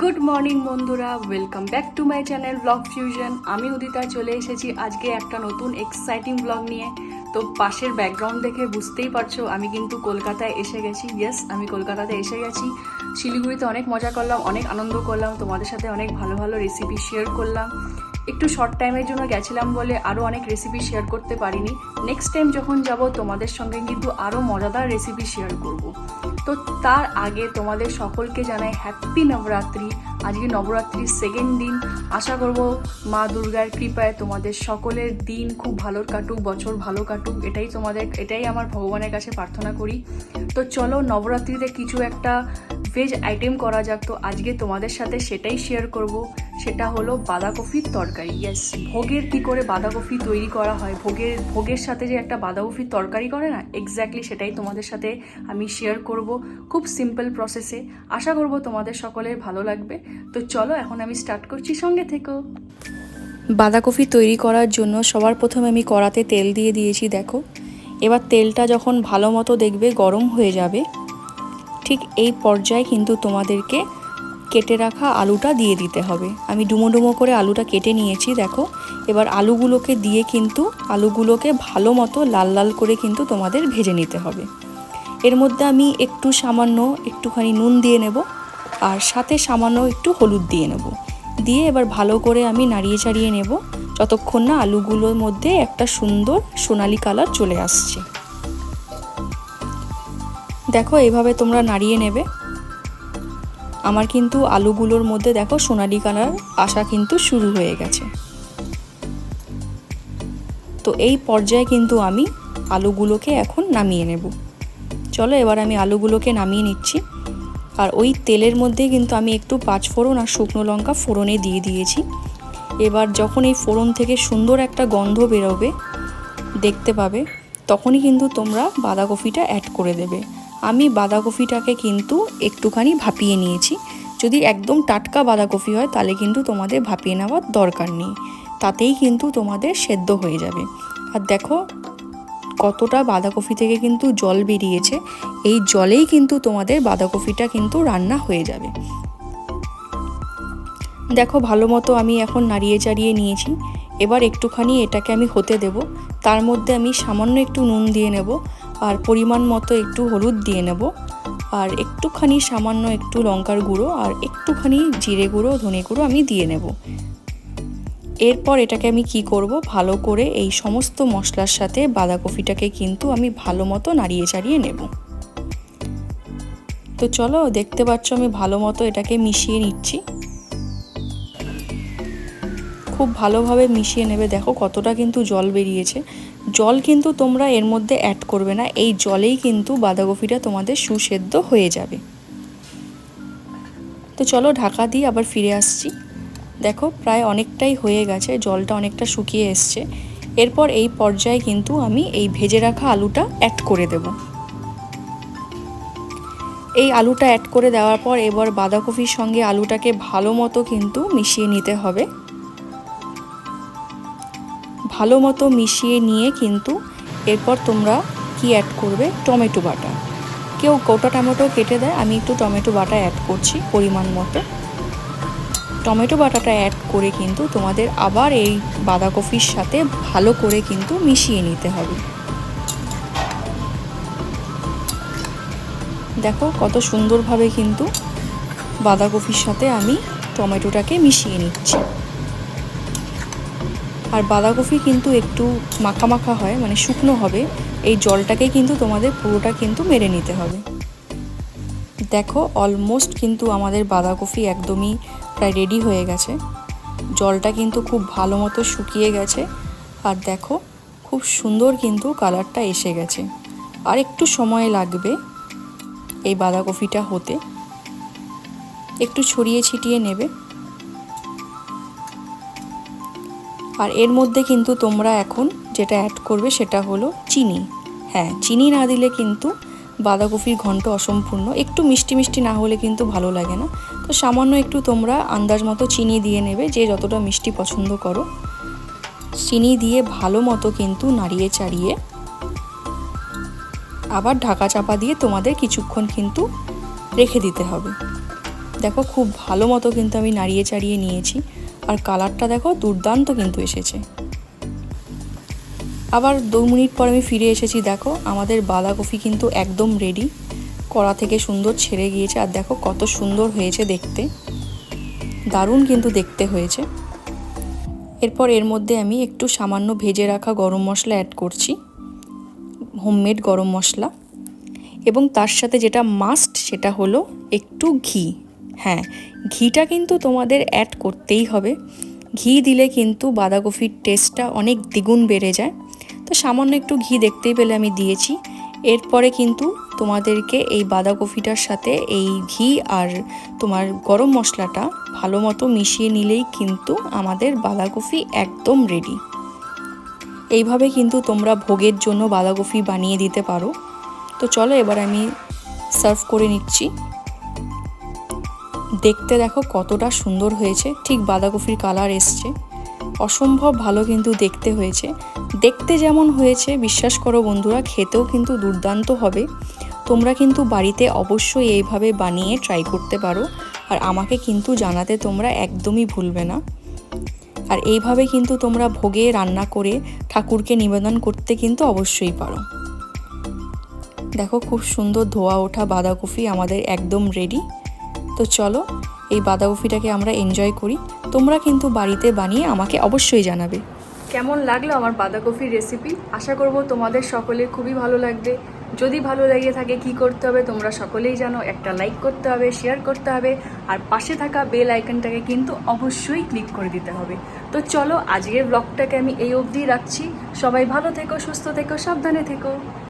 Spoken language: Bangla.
গুড মর্নিং বন্ধুরা, welcome back to my channel blog fusion. আমি উদিতা চলে এসেছি আজকে একটা নতুন এক্সাইটিং ব্লগ নিয়ে। তো পাশের ব্যাকগ্রাউন্ড দেখে বুঝতেই পারছো আমি কিন্তু কলকাতায় এসে গেছি। ইয়েস, আমি কলকাতাতে এসে গেছি। শিলিগুড়িতে অনেক মজা করলাম, অনেক আনন্দ করলাম, তোমাদের সাথে অনেক ভালো ভালো রেসিপি শেয়ার করলাম। একটু শর্ট টাইমের জন্য গেছিলাম বলে আরও অনেক রেসিপি শেয়ার করতে পারিনি। নেক্সট টাইম যখন যাব তোমাদের সঙ্গে কিন্তু আরও মজাদার রেসিপি শেয়ার করব। তো তার আগে তোমাদের সকলকে জানাই হ্যাপি নবরাত্রি। আজকে নবরাত্রির সেকেন্ড দিন। আশা করব মা দুর্গার কৃপায় তোমাদের সকলের দিন খুব ভালো কাটুক, বছর ভালো কাটুক, এটাই আমার ভগবানের কাছে প্রার্থনা করি। তো চলো নবরাত্রিতে কিছু একটা ভেজ আইটেম করা যাক। তো আজকে তোমাদের সাথে সেটাই শেয়ার করব। সেটা হলো বাঁধাকপির তরকারি। ইয়েস, ভোগের কী করে বাঁধাকপি তৈরি করা হয়, ভোগের সাথে যে একটা বাঁধাকপির তরকারি করে না, এক্স্যাক্টলি সেটাই তোমাদের সাথে আমি শেয়ার করব খুব সিম্পল প্রসেসে। আশা করব তোমাদের সকলের ভালো লাগবে। তো চলো এখন আমি স্টার্ট করছি, সঙ্গে থেকো। বাঁধাকপি তৈরি করার জন্য সবার প্রথমে আমি কড়াতে তেল দিয়ে দিয়েছি। দেখো, এবার তেলটা যখন ভালো মতো দেখবে গরম হয়ে যাবে, ঠিক এই পর্যায়ে কিন্তু তোমাদেরকে কেটে রাখা আলুটা দিয়ে দিতে হবে। আমি ডুমো ডুমো করে আলুটা কেটে নিয়েছি। দেখো, এবার আলুগুলোকে দিয়ে কিন্তু আলুগুলোকে ভালো মতো লাল লাল করে কিন্তু তোমাদের ভেজে নিতে হবে। এর মধ্যে আমি একটুখানি নুন দিয়ে নেব, আর সাথে সামান্য একটু হলুদ দিয়ে নেব। দিয়ে এবার ভালো করে আমি নাড়িয়ে চাড়িয়ে নেব যতক্ষণ না আলুগুলোর মধ্যে একটা সুন্দর সোনালি কালার চলে আসছে। দেখো, এভাবে তোমরা নাড়িয়ে নেবে। আমার কিন্তু আলুগুলোর মধ্যে দেখো সোনালি কালার আসা কিন্তু শুরু হয়ে গেছে। তো এই পর্যায়ে কিন্তু আমি আলুগুলোকে এখন নামিয়ে নেব। চলো, এবার আমি আলুগুলোকে নামিয়ে নিচ্ছি। আর ওই তেলের মধ্যে কিন্তু আমি একটু পাঁচফোড়ন আর শুকনো লঙ্কা ফোড়নে দিয়ে দিয়েছি। এবার যখন এই ফোড়ন থেকে সুন্দর একটা গন্ধ বেরোবে, দেখতে পাবে, তখনই কিন্তু তোমরা বাঁধাকপিটা অ্যাড করে দেবে। আমি বাঁধাকপিটাকে কিন্তু একটুখানি ভাপিয়ে নিয়েছি। যদি একদম টাটকা বাঁধাকপি হয় তাহলে কিন্তু তোমাদের ভাপিয়ে নেওয়ার দরকার নেই, তাতেই কিন্তু তোমাদের সেদ্ধ হয়ে যাবে। আর দেখো কতটা বাঁধাকপি থেকে কিন্তু জল বেরিয়েছে, এই জলেই কিন্তু তোমাদের বাঁধাকপিটা কিন্তু রান্না হয়ে যাবে। দেখো, ভালো মতো আমি এখন নাড়িয়ে চাড়িয়ে নিয়েছি। এবার একটুখানি এটাকে আমি হতে দেব। তার মধ্যে আমি সামান্য একটু নুন দিয়ে নেব, আর পরিমাণ মতো একটু হলুদ দিয়ে নেব, আর একটুখানি সামান্য একটু লঙ্কার গুঁড়ো, আর একটুখানি জিরে গুঁড়ো, ধনে গুঁড়ো আমি দিয়ে নেব। এরপর এটাকে আমি কি করব, ভালো করে এই সমস্ত মশলার সাথে বাঁধাকপিটাকে কিন্তু আমি ভালো মতো নাড়িয়ে চাড়িয়ে নেব। তো চলো, দেখতে পাচ্ছ আমি ভালো মতো এটাকে মিশিয়ে নিচ্ছি। খুব ভালোভাবে মিশিয়ে নেবে। দেখো কতটা কিন্তু জল বেরিয়েছে। জল কিন্তু তোমরা এর মধ্যে অ্যাড করবে না, এই জলেই কিন্তু বাঁধাকপিটা তোমাদের সুসেদ্ধ হয়ে যাবে। তো চলো, ঢাকা দিয়ে আবার ফিরে আসছি। দেখো প্রায় অনেকটাই হয়ে গেছে, জলটা অনেকটা শুকিয়ে এসছে। এরপর এই পর্যায়ে কিন্তু আমি এই ভেজে রাখা আলুটা অ্যাড করে দেব। এই আলুটা অ্যাড করে দেওয়ার পর এবার বাঁধাকপির সঙ্গে আলুটাকে ভালো মতো কিন্তু মিশিয়ে নিতে হবে। ভালো মতো মিশিয়ে নিয়ে কিন্তু এরপর তোমরা কি অ্যাড করবে, টমেটো বাটা। কেউ গোটা টমেটো কেটে দেয়, আমি একটু টমেটো বাটা অ্যাড করছি পরিমাণ মতো। টমেটো বাটাটা অ্যাড করে কিন্তু তোমাদের আবার এই বাঁধাকপির সাথে ভালো করে কিন্তু মিশিয়ে নিতে হবে। দেখো কত সুন্দরভাবে কিন্তু বাঁধাকপির সাথে আমি টমেটোটাকে মিশিয়ে নিচ্ছি। আর বাঁধাকপি কিন্তু একটু মাখা মাখা হয়, মানে শুকনো হবে, এই জলটাকে কিন্তু তোমাদের পুরোটা কিন্তু মেরে নিতে হবে। দেখো অলমোস্ট কিন্তু আমাদের বাঁধাকপি একদমই প্রায় রেডি হয়ে গেছে। জলটা কিন্তু খুব ভালো মতো শুকিয়ে গেছে। আর দেখো খুব সুন্দর কিন্তু কালারটা এসে গেছে। আর একটু সময় লাগবে এই বাঁধাকপিটা হতে, একটু ছড়িয়ে ছিটিয়ে নেবে। আর এর মধ্যে কিন্তু তোমরা এখন যেটা অ্যাড করবে সেটা হলো চিনি। হ্যাঁ, চিনি না দিলে কিন্তু বাঁধাকপির ঘন্ট অসম্পূর্ণ। একটু মিষ্টি মিষ্টি না হলে কিন্তু ভালো লাগে না। তো সামান্য একটু তোমরা আন্দাজ মতো চিনি দিয়ে নেবে, যে যতটা মিষ্টি পছন্দ করো। চিনি দিয়ে ভালো মতো কিন্তু নাড়িয়ে চাড়িয়ে আবার ঢাকা চাপা দিয়ে তোমাদের কিছুক্ষণ কিন্তু রেখে দিতে হবে। দেখো খুব ভালো মতো কিন্তু আমি নাড়িয়ে চাড়িয়ে নিয়েছি, আর কালারটা দেখো দুর্দান্ত কিন্তু এসেছে। আবার 2 মিনিট পর আমি ফিরে এসেছি। দেখো আমাদের বাঁধাকপি কিন্তু একদম রেডি, কড়া থেকে সুন্দর ছেড়ে গিয়েছে, আর দেখো কত সুন্দর হয়েছে দেখতে, দারুণ কিন্তু দেখতে হয়েছে। এরপর এর মধ্যে আমি একটু সামান্য ভেজে রাখা গরম মশলা অ্যাড করছি, হোমমেড গরম মশলা, এবং তার সাথে যেটা মাস্ট সেটা হলো একটু ঘি। হ্যাঁ, ঘিটা কিন্তু তোমাদের অ্যাড করতেই হবে, ঘি দিলে কিন্তু বাঁধাকপির টেস্টটা অনেক দ্বিগুণ বেড়ে যায়। তো সামান্য একটু ঘি দেখতেই পেলে আমি দিয়েছি। এরপরে কিন্তু তোমাদেরকে এই বাঁধাকপিটার সাথে এই ঘি আর তোমার গরম মশলাটা ভালো মতো মিশিয়ে নিলেই কিন্তু আমাদের বাঁধাকপি একদম রেডি। এইভাবে কিন্তু তোমরা ভোগের জন্য বাঁধাকপি বানিয়ে দিতে পারো। তো চলো এবার আমি সার্ভ করে নিচ্ছি। দেখতে দেখো কতটা সুন্দর হয়েছে, ঠিক বাঁধাকপির কালার এসছে, অসম্ভব ভালো কিন্তু দেখতে হয়েছে। দেখতে যেমন হয়েছে বিশ্বাস করো বন্ধুরা, খেতেও কিন্তু দুর্দান্ত হবে। তোমরা কিন্তু বাড়িতে অবশ্যই এইভাবে বানিয়ে ট্রাই করতে পারো, আর আমাকে কিন্তু জানাতে তোমরা একদমই ভুলবে না। আর এইভাবে কিন্তু তোমরা ভোগে রান্না করে ঠাকুরকে নিবেদন করতে কিন্তু অবশ্যই পারো। দেখো খুব সুন্দর ধোয়া ওঠা বাঁধাকপি আমাদের একদম রেডি। তো চলো এই বাঁধাকপিটাকে আমরা এনজয় করি। তোমরা কিন্তু বাড়িতে বানিয়ে আমাকে অবশ্যই জানাবে কেমন লাগলো আমার বাঁধাকপির রেসিপি। আশা করব তোমাদের সকলের খুবই ভালো লাগবে। যদি ভালো লেগে থাকে কি করতে হবে তোমরা সকলেই জানো, একটা লাইক করতে হবে, শেয়ার করতে হবে, আর পাশে থাকা বেল আইকনটাকে কিন্তু অবশ্যই ক্লিক করে দিতে হবে। তো চলো আজকের ব্লগটাকে আমি এই অবধি রাখছি। সবাই ভালো থেকো, সুস্থ থেকো, সাবধানে থেকো।